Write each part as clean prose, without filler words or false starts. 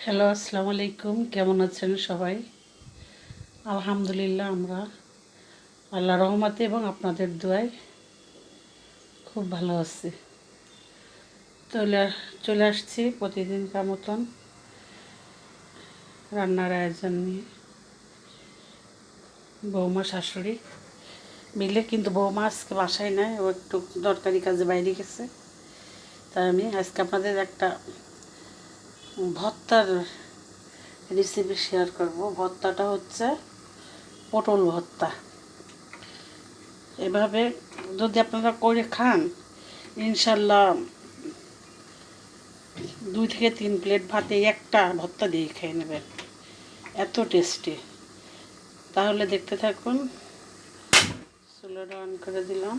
Hello, আসসালামু আলাইকুম। কেমন আছেন সবাই? আলহামদুলিল্লাহ, আমরা আল্লাহর রহমতে এবং আপনাদের দোয়ায় খুব ভালো আছি। চলে চলে আসছি প্রতিদিনকার মতন রান্নার আয়োজন নিয়ে। বৌমা শাশুড়ি মিলে, কিন্তু বৌমা আজকে বাসায় নাই, ও একটু দরকারি কাজে বাইরে গেছে। তাই আমি আজকে আপনাদের একটা ভর্তার রেসিপি শেয়ার করব। ভর্তাটা হচ্ছে পটল ভর্তা। এভাবে যদি আপনারা করে খান, ইনশাল্লাহ 2 থেকে 3 প্লেট ভাতে একটা ভর্তা দিয়ে খেয়ে নেবেন, এত টেস্টি। তাহলে দেখতে থাকুন। চুলাটা অন করে দিলাম,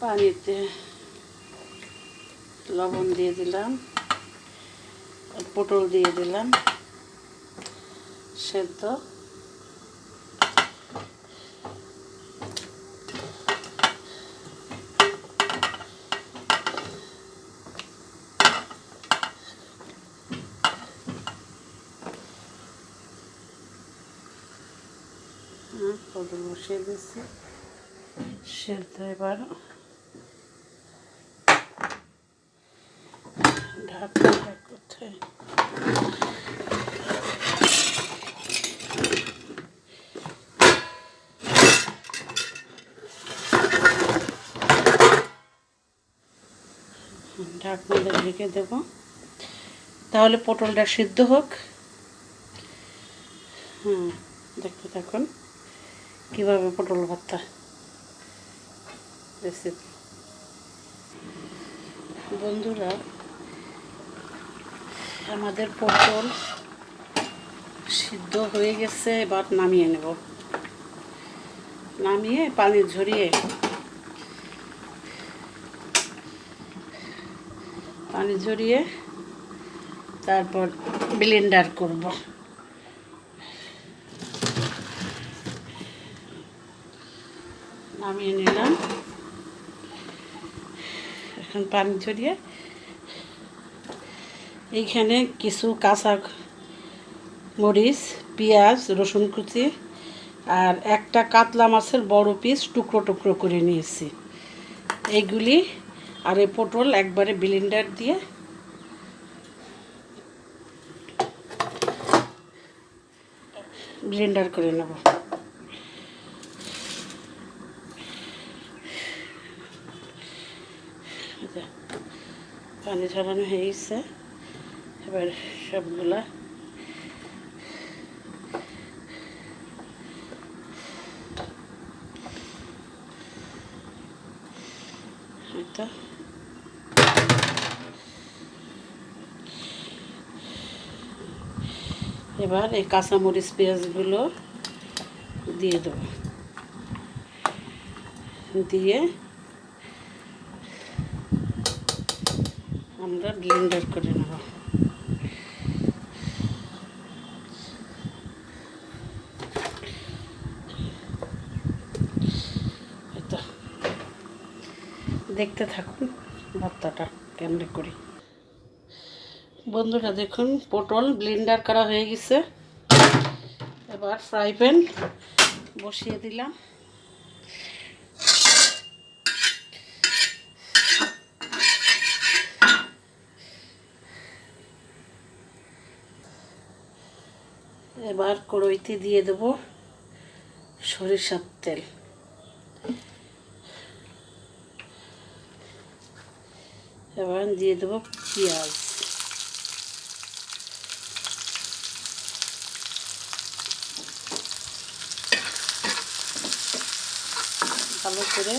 পানিতে লবণ দিয়ে দিলাম, পটল দিয়ে দিলাম সেদ্ধ। পটল বসিয়ে দিয়েছি সেদ্ধ। এবার ঢাকনাটা কোথায়? ঢাকনাটা ঢেকে দেব, তাহলে পটলটা সিদ্ধ হোক। দেখতে থাকুন কীভাবে পটল ভর্তা রেসিপি। বন্ধুরা, আমাদের পটল সিদ্ধ হয়ে গেছে, এবার নামিয়ে নেব। নামিয়ে পানি ঝরিয়ে তারপর ব্লেন্ডার করব। নামিয়ে নিলাম। এখন পানি ঝরিয়ে এইখানে কিছু কাঁচা মরিচ, পেঁয়াজ, রসুন কুচি আর একটা কাতলা মাছের বড় পিস টুকরো টুকরো করে নিয়েছি। এইগুলি আর এই পটল একবারে ব্লেন্ডার দিয়ে ব্লেন্ডার করে নেব। পানি ঝরানো হয়ে গেছে, এবার সবগুলা এটা এবার এই কাঁচামরিচ পেঁয়াজগুলো দিয়ে দেব, দিয়ে আমরা ব্লেন্ডার করে নেব। এটা দেখতে থাকুন ভর্তাটা কেমনে করি। বন্ধুরা দেখুন, পটল ব্লেন্ডার করা হয়ে গেছে। এবার ফ্রাই প্যান বসিয়ে দিলাম। এবার কড়াইতে দিয়ে দেব সরিষার তেল। এবার দিয়ে দেব পেঁয়াজ। ভালো করে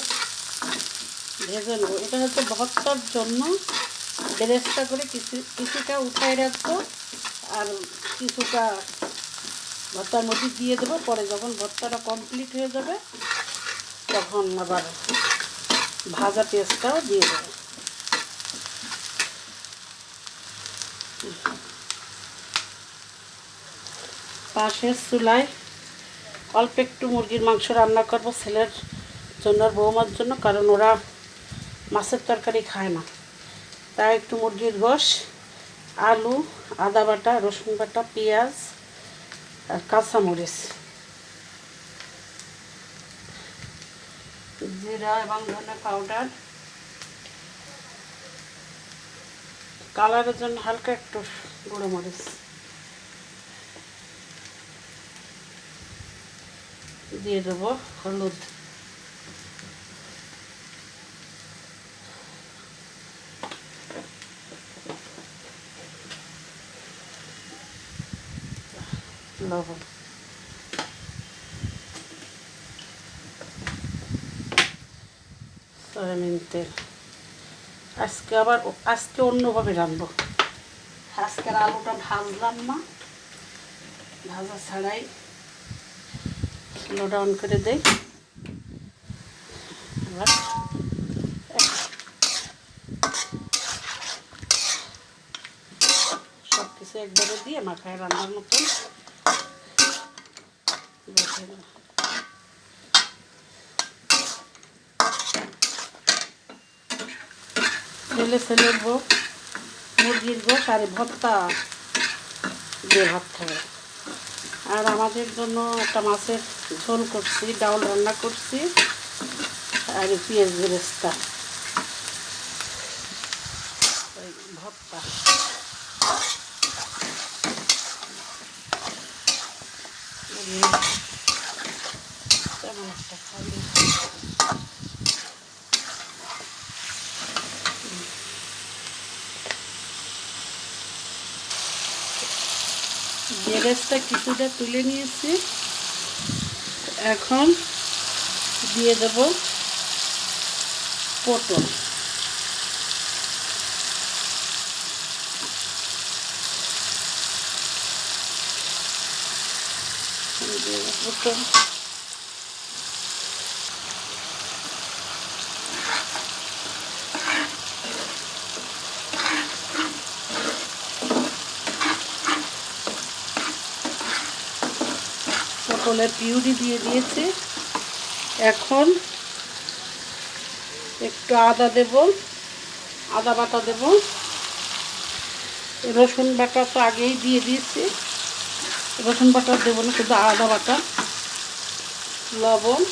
ভেজে নেব। এটা হচ্ছে ভর্তার জন্য বেরেস্তা করে কিছুটা উঠায় রাখবো, আর কিছুটা ভর্তার মধ্যে দিয়ে দেবো। পরে যখন ভর্তাটা কমপ্লিট হয়ে যাবে তখন আবার ভাজা পেঁয়াজটাও দিয়ে দেবো। পাশের চুলায় অল্প একটু মুরগির মাংস রান্না করব ছেলের জন্য আর বৌমার জন্য, কারণ ওরা মাছের তরকারি খায় না। তাই একটু মুরগির গোশ, আলু, আদা বাটা, রসুন বাটা, পেঁয়াজ আর কাঁচামরিচ, জিরা এবং ধনে পাউডার, কালারের জন্য হালকা একটু গুঁড়ো মরিচ দিয়ে দেবো, হলুদ, লবণ, সয়াবিন তেল। আজকে অন্যভাবে রাঁধবো। আজকের আলুটা ভাজলাম না, ভাজা ছাড়াই স্লো ডাউন করে দেই। এবার সব কিছু একবারে দিয়ে মাখায় রান্নার মতন বসে দেব। ছেলে ছেলের বউ মুরগির গোশ আর ভর্তা দিয়ে ভাত খাবে। আর আমাদের জন্য একটা মাছের ঝোল করছি, ডাউল রান্না করছি, আর পেঁয়াজ বেরেস্তা, ভর্তা। তেমন একটা খালি বেরেস্তা কিছুটা তুলে নিয়েছি, এখন দিয়ে দেব পটল। পটল পটলের পিউরি দিয়ে দিয়েছি। এখন একটু আদা দেব, আদা বাটা দেব, রসুন বাটা তো আগেই দিয়ে দিয়েছি, রসুন বাটা দেবো না, শুধু আদা বাটা, লবণ,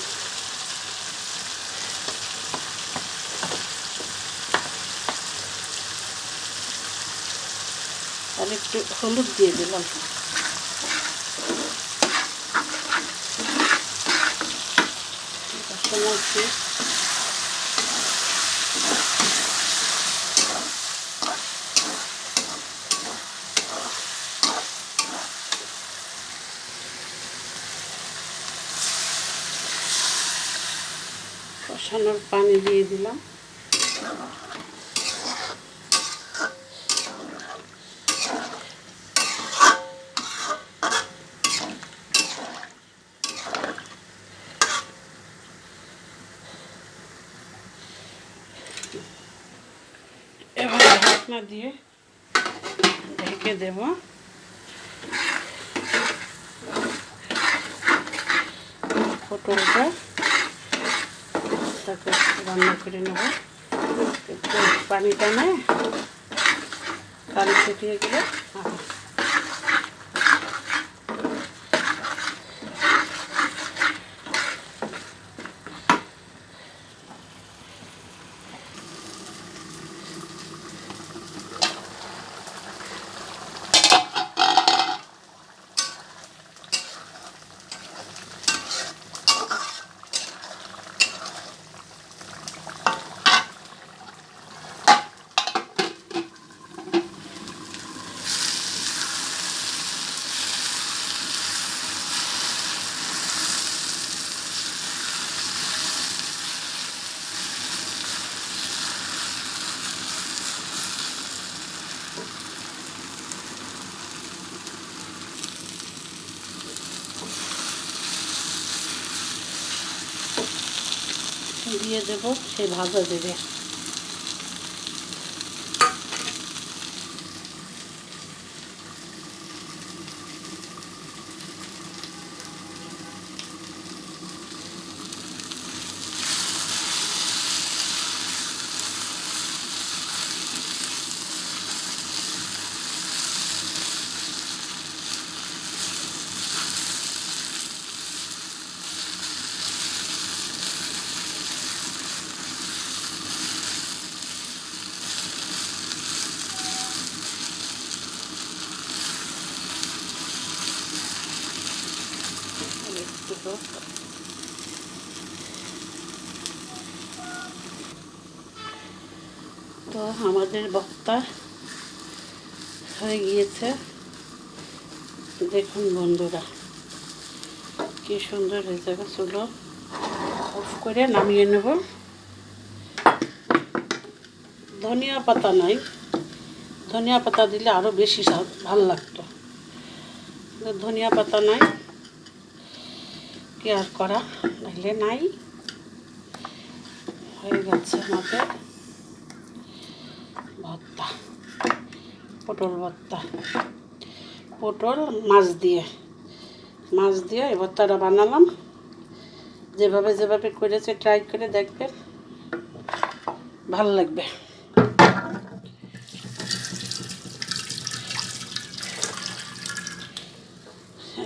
আর একটু হলুদ দিয়ে দিলাম। কষানোর পানি দিয়ে দিলাম। এবার ঢাকনা দিয়ে ঢেকে দেব। পটলটা তাকে রান্না করে নেব। একটু পানিটা নেয়, পানি শুকিয়ে গেলে দিয়ে দেবো সেই ভাজা দেবে। আমাদের ভর্তা হয়ে গিয়েছে। দেখুন বন্ধুরা, কি সুন্দর হয়েছে। চুলো অফ করে নামিয়ে নেব। ধনিয়া পাতা নাই, ধনিয়া পাতা দিলে আরও বেশি ভাল লাগতো। ধনিয়া পাতা নাই, কি আর করা, নাইলে নাই। হয়ে গেছে আমাদের ভর্তা, পটল ভর্তা, পটল মাছ দিয়ে এই ভর্তাটা বানালাম। যেভাবে যেভাবে করেছে ট্রাই করে দেখবেন, ভালো লাগবে।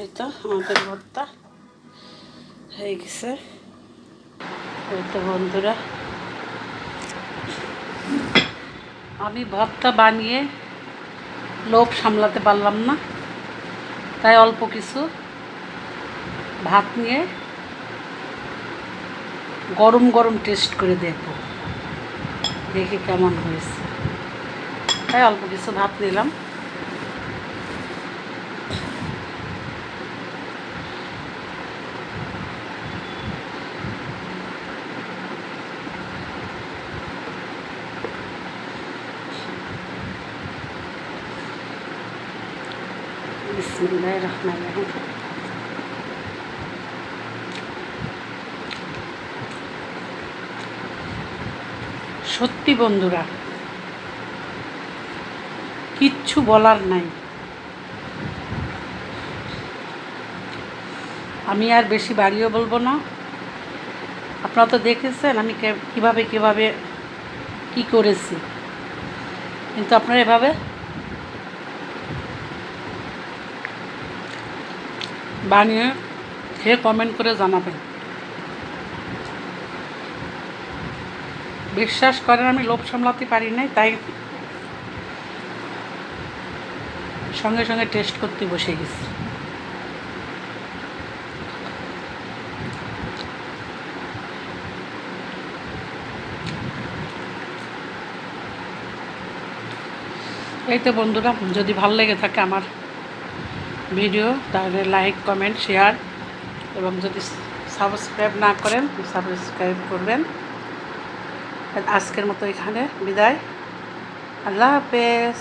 এই তো আমাদের ভর্তা হয়ে গেছে। এই তো বন্ধুরা, আমি ভর্তা বানিয়ে লোভ সামলাতে পারলাম না, তাই অল্প কিছু ভাত নিয়ে গরম গরম টেস্ট করে দেখবো, দেখি কেমন হয়েছে। তাই অল্প কিছু ভাত নিলাম। বিসমিল্লাহির রহমানির রহিম। সত্যি বন্ধুরা, কিচ্ছু বলার নাই। আমি আর বেশি বাড়িও বলবো না। আপনারা তো দেখেছেন আমি কিভাবে কি করেছি, কিন্তু আপনারা এভাবে বানিয়ে খেয়ে কমেন্ট করে জানাবেন। বিশ্বাস করেন, আমি লোভ সামলাতে পারি নাই, তাই সঙ্গে সঙ্গে টেস্ট করতে বসে গেছি। এই তো বন্ধুরা, যদি ভালো লেগে থাকে আমার ভিডিও, তাহলে লাইক, কমেন্ট, শেয়ার, এবং যদি সাবস্ক্রাইব না করেন সাবস্ক্রাইব করবেন। আজকের মতো এখানে বিদায়। আল্লাহ হাফেজ।